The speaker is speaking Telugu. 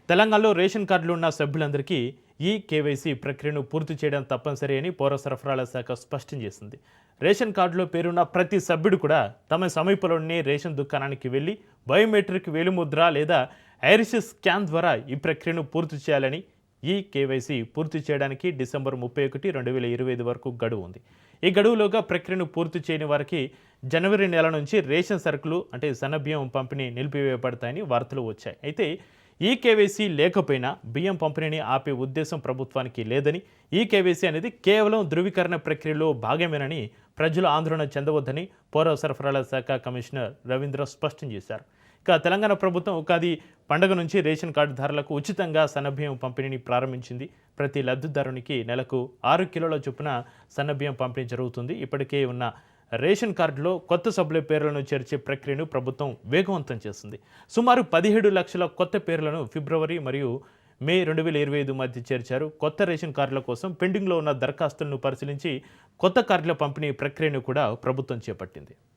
తెలంగాణలో రేషన్ కార్డులు ఉన్న సభ్యులందరికీ ఈ కేవైసీ ప్రక్రియను పూర్తి చేయడం తప్పనిసరి అని పౌర సరఫరాల శాఖ స్పష్టం చేసింది. రేషన్ కార్డులో పేరున్న ప్రతి సభ్యుడు కూడా తమ సమీపంలోని రేషన్ దుకాణానికి వెళ్లి బయోమెట్రిక్ వేలిముద్ర లేదా ఐరిస్ స్కాన్ ద్వారా ఈ ప్రక్రియను పూర్తి చేయాలని ఈ కేవైసీ పూర్తి చేయడానికి డిసెంబర్ 31, 2025 వరకు గడువు ఉంది. ఈ గడువులోగా ప్రక్రియను పూర్తి చేయని వారికి జనవరి నెల నుంచి రేషన్ సరుకులు అంటే సన్నబియ్యం పంపిణీ నిలిపివేయబడతాయని వార్తలు వచ్చాయి. అయితే ఈ కేవైసీ లేకపోయినా బియ్యం పంపిణీని ఆపే ఉద్దేశం ప్రభుత్వానికి లేదని, ఈ కేవైసీ అనేది కేవలం ధృవీకరణ ప్రక్రియలో భాగమేనని ప్రజలు ఆందోళన చెందవద్దని పౌర సరఫరాల శాఖ కమిషనర్ రవీంద్ర స్పష్టం చేశారు. ఇక తెలంగాణ ప్రభుత్వం ఉగాది పండుగ నుంచి రేషన్ కార్డుదారులకు ఉచితంగా సన్నబియ్యం పంపిణీని ప్రారంభించింది. ప్రతి లబ్ధిదారునికి నెలకు 6 కిలోల చొప్పున సన్నబియ్యం పంపిణీ జరుగుతుంది. ఇప్పటికే ఉన్న రేషన్ కార్డులో కొత్త సభ్యుల పేర్లను చేర్చే ప్రక్రియను ప్రభుత్వం వేగవంతం చేస్తుంది. సుమారు 17 లక్షల కొత్త పేర్లను ఫిబ్రవరి మరియు మే 2025 మధ్య చేర్చారు. కొత్త రేషన్ కార్డుల కోసం పెండింగ్లో ఉన్న దరఖాస్తులను పరిశీలించి కొత్త కార్డుల పంపిణీ ప్రక్రియను కూడా ప్రభుత్వం చేపట్టింది.